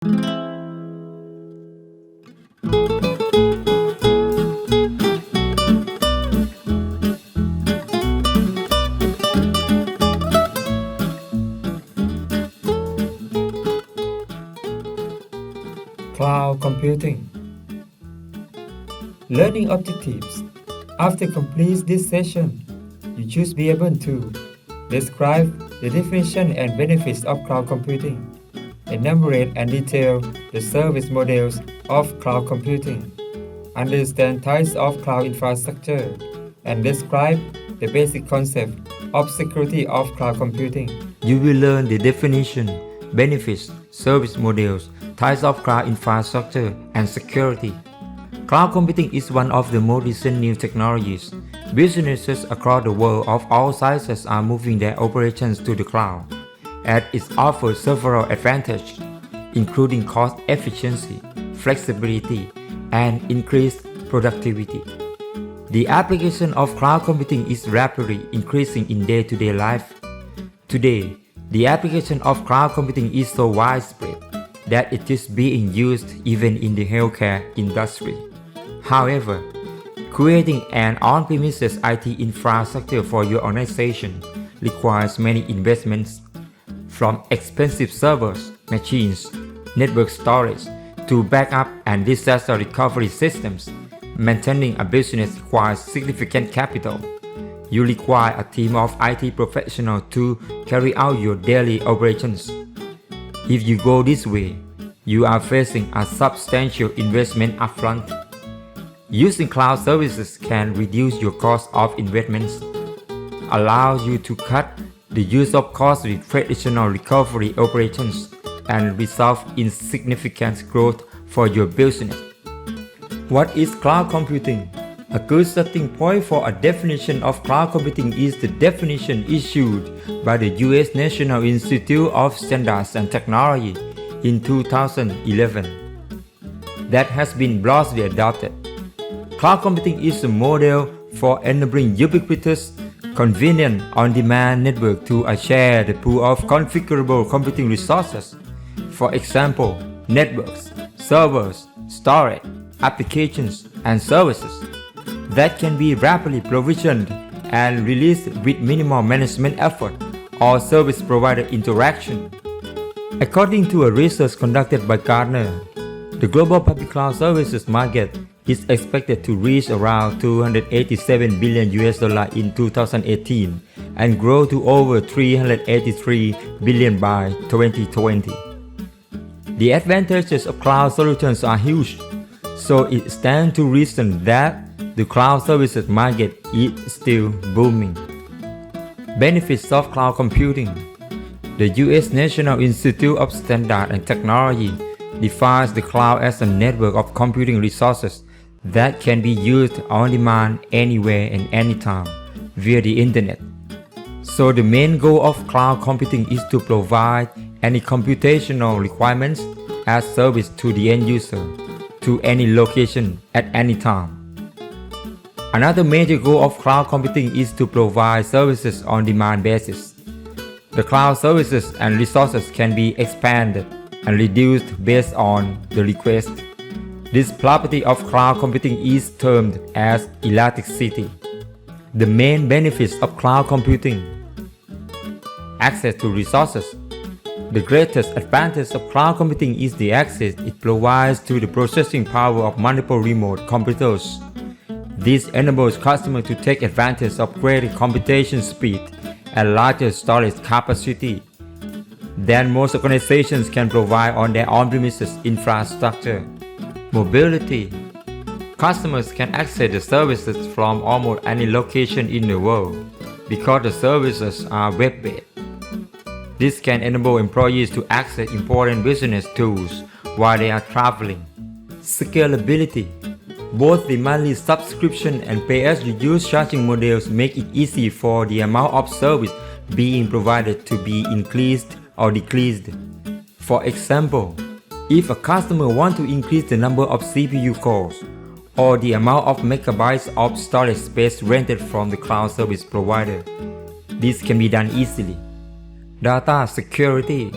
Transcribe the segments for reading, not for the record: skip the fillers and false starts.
Cloud computing. Learning objectives. After completing this session, you should be able to describe the definition and benefits of cloud computing, enumerate and detail the service models of cloud computing, understand types of cloud infrastructure, and describe the basic concept of security of cloud computing. You will learn the definition, benefits, service models, types of cloud infrastructure, and security. Cloud computing is one of the most recent new technologies. Businesses across the world of all sizes are moving their operations to the cloud, and it offers several advantages, including cost efficiency, flexibility, and increased productivity. The application of cloud computing is rapidly increasing in day-to-day life. Today, the application of cloud computing is so widespread that it is being used even in the healthcare industry. However, creating an on-premises IT infrastructure for your organization requires many investments, from expensive servers, machines, network storage, to backup and disaster recovery systems. Maintaining a business requires significant capital. You require a team of IT professionals to carry out your daily operations. If you go this way, you are facing a substantial investment upfront. Using cloud services can reduce your cost of investments, allow you to cut the use of costly traditional recovery operations, and result in significant growth for your business. What is cloud computing? A good starting point for a definition of cloud computing is the definition issued by the U.S. National Institute of Standards and Technology in 2011 that has been broadly adopted. Cloud computing is a model for enabling ubiquitous, convenient, on-demand network to share the pool of configurable computing resources. For example, networks, servers, storage, applications, and services that can be rapidly provisioned and released with minimal management effort or service provider interaction. According to a research conducted by Gartner, the global public cloud services market is expected to reach around $287 billion in 2018 and grow to over $383 billion by 2020. The advantages of cloud solutions are huge, so it stands to reason that the cloud services market is still booming. Benefits of cloud computing. The U.S. National Institute of Standards and Technology defines the cloud as a network of computing resources that can be used on demand anywhere and anytime via the internet. So the main goal of cloud computing is to provide any computational requirements as service to the end user to any location at any time. Another major goal of cloud computing is to provide services on demand basis. The cloud services and resources can be expanded and reduced based on the request. This property of cloud computing is termed as elasticity. The main benefits of cloud computing. Access to resources. The greatest advantage of cloud computing is the access it provides to the processing power of multiple remote computers. This enables customers to take advantage of greater computation speed and larger storage capacity than most organizations can provide on their on-premises infrastructure. Mobility. Customers can access the services from almost any location in the world because the services are web-based. This can enable employees to access important business tools while they are traveling. Scalability. Both the monthly subscription and pay-as-you-use charging models make it easy for the amount of service being provided to be increased or decreased. For example, if a customer wants to increase the number of CPU cores or the amount of megabytes of storage space rented from the cloud service provider, this can be done easily. Data security.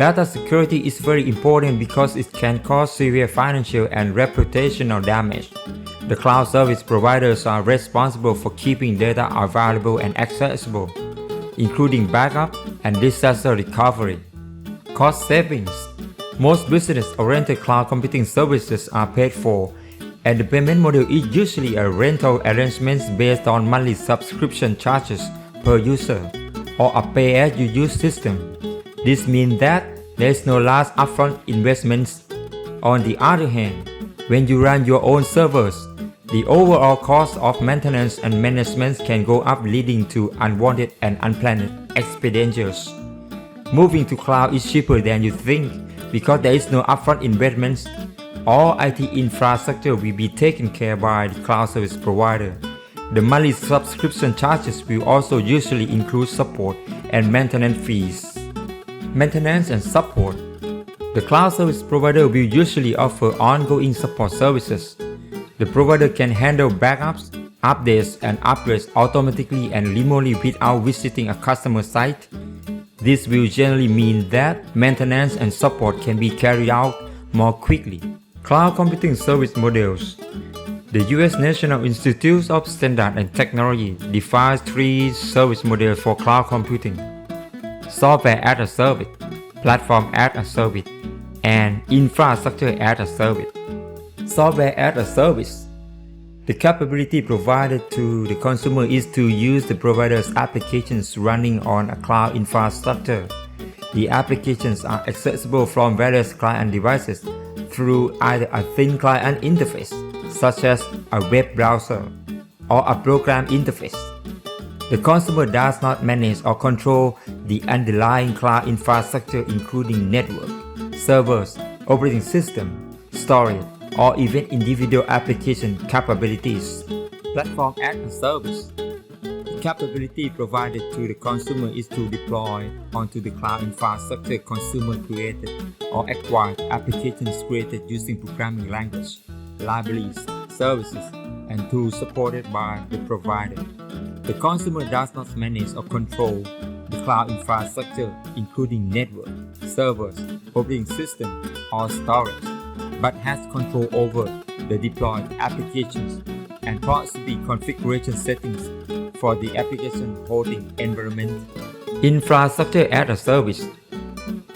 Data security is very important because it can cause severe financial and reputational damage. The cloud service providers are responsible for keeping data available and accessible, including backup and disaster recovery. Cost savings. Most business-oriented cloud computing services are paid for, and the payment model is usually a rental arrangement based on monthly subscription charges per user, or a pay-as-you-use system. This means that there is no large upfront investments. On the other hand, when you run your own servers, the overall cost of maintenance and management can go up, leading to unwanted and unplanned expenditures. Moving to cloud is cheaper than you think because there is no upfront investments. All IT infrastructure will be taken care by the cloud service provider. The monthly subscription charges will also usually include support and maintenance fees. Maintenance and support. The cloud service provider will usually offer ongoing support services. The provider can handle backups, updates, and upgrades automatically and remotely without visiting a customer site. This will generally mean that maintenance and support can be carried out more quickly. Cloud computing service models. The U.S. National Institute of Standards and Technology defines 3 service models for cloud computing: software as a service, platform as a service, and infrastructure as a service. Software as a service. The capability provided to the consumer is to use the provider's applications running on a cloud infrastructure. The applications are accessible from various client devices through either a thin client interface, such as a web browser, or a program interface. The consumer does not manage or control the underlying cloud infrastructure, including network, servers, operating system, storage, or even individual application capabilities. Platform as a service. The capability provided to the consumer is to deploy onto the cloud infrastructure consumer-created or acquired applications created using programming language, libraries, services, and tools supported by the provider. The consumer does not manage or control the cloud infrastructure, including network, servers, operating system, or storage, but has control over the deployed applications and possibly configuration settings for the application holding environment. Infrastructure as a service.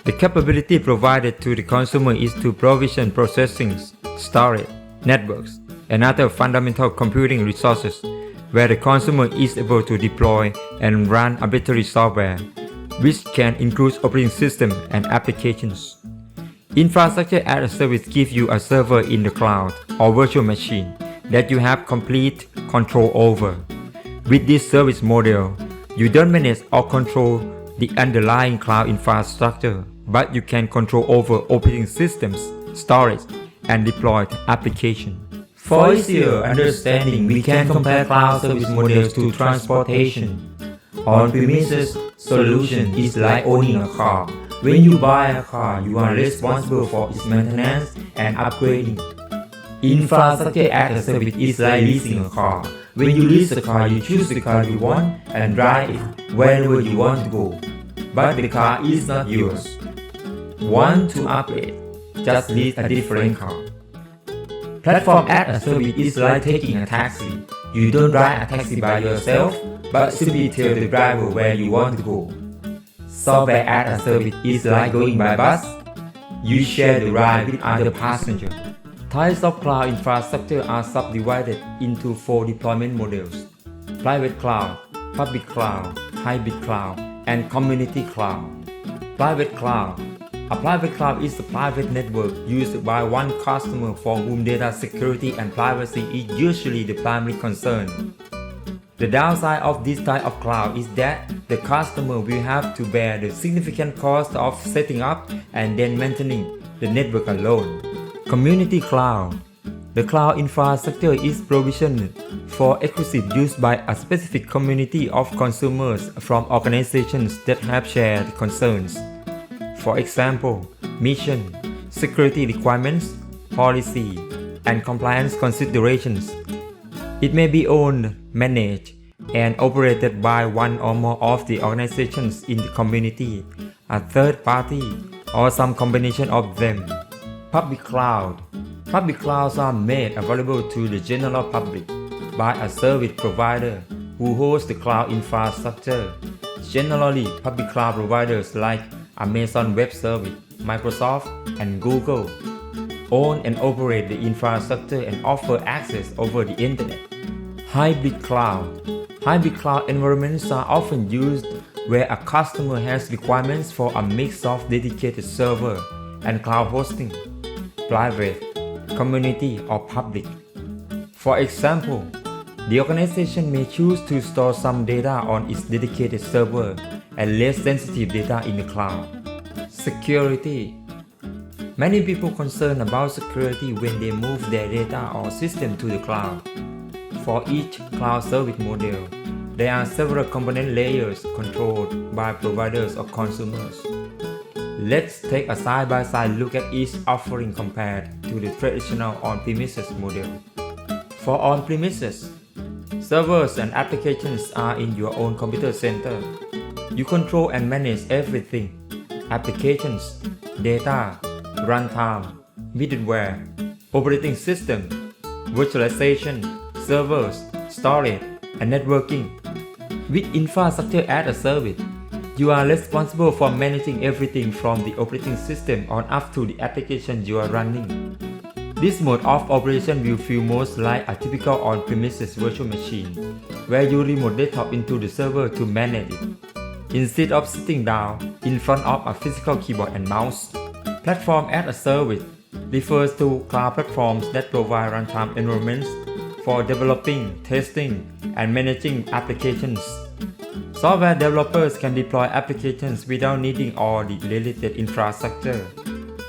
The capability provided to the consumer is to provision processing, storage, networks, and other fundamental computing resources where the consumer is able to deploy and run arbitrary software, which can include operating system and applications. Infrastructure as a service gives you a server in the cloud or virtual machine that you have complete control over. With this service model, you don't manage or control the underlying cloud infrastructure, but you can control over operating systems, storage, and deployed applications. For easier understanding, we can compare cloud service models to transportation. On-premises solution is like owning a car. When you buy a car, you are responsible for its maintenance and upgrading. Infrastructure as a service is like leasing a car. When you lease a car, you choose the car you want and drive it wherever you want to go. But the car is not yours. Want to upgrade? Just lease a different car. Platform as a service is like taking a taxi. You don't drive a taxi by yourself, but simply tell the driver where you want to go. Software as a service is like going by bus. You share the ride with other passengers. Types of cloud infrastructure are subdivided into 4 deployment models: private cloud, public cloud, hybrid cloud, and community cloud. Private cloud. A private cloud is a private network used by one customer for whom data security and privacy is usually the primary concern. The downside of this type of cloud is that the customer will have to bear the significant cost of setting up and then maintaining the network alone. Community cloud. The cloud infrastructure is provisioned for exclusive use by a specific community of consumers from organizations that have shared concerns. For example, mission, security requirements, policy, and compliance considerations. It may be owned, managed, and operated by one or more of the organizations in the community, a third party, or some combination of them. Public cloud. Public clouds are made available to the general public by a service provider who hosts the cloud infrastructure. Generally, public cloud providers like Amazon Web Service, Microsoft, and Google own and operate the infrastructure and offer access over the internet. Hybrid cloud. Hybrid cloud environments are often used where a customer has requirements for a mix of dedicated server and cloud hosting, private, community, or public. For example, the organization may choose to store some data on its dedicated server and less sensitive data in the cloud. Security. Many people concerned about security when they move their data or system to the cloud. For each cloud service model, there are several component layers controlled by providers or consumers. Let's take a side-by-side look at each offering compared to the traditional on-premises model. For on-premises, servers and applications are in your own computer center. You control and manage everything: applications, data, runtime, middleware, operating system, virtualization, servers, storage, and networking. With infrastructure as a service, you are responsible for managing everything from the operating system on up to the application you are running. This mode of operation will feel most like a typical on-premises virtual machine, where you remote desktop into the server to manage it, instead of sitting down in front of a physical keyboard and mouse. Platform as a service refers to cloud platforms that provide runtime environments for developing, testing, and managing applications. Software developers can deploy applications without needing all the related infrastructure: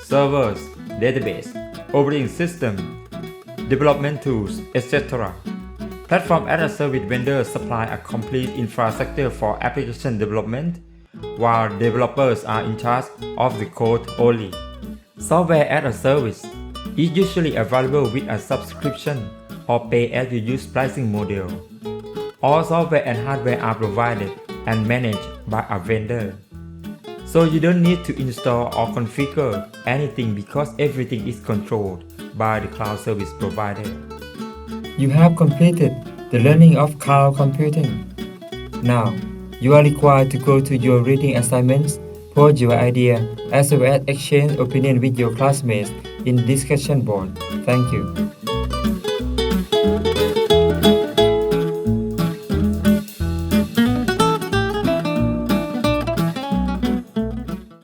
servers, database, operating system, development tools, etc. Platform as a service vendors supply a complete infrastructure for application development, while developers are in charge of the code only. Software as a service is usually available with a subscription or pay-as-you-use pricing model. All software and hardware are provided and managed by a vendor, so you don't need to install or configure anything because everything is controlled by the cloud service provider. You have completed the learning of cloud computing. Now, you are required to go to your reading assignments, post your idea, as well as exchange opinion with your classmates in discussion board. Thank you.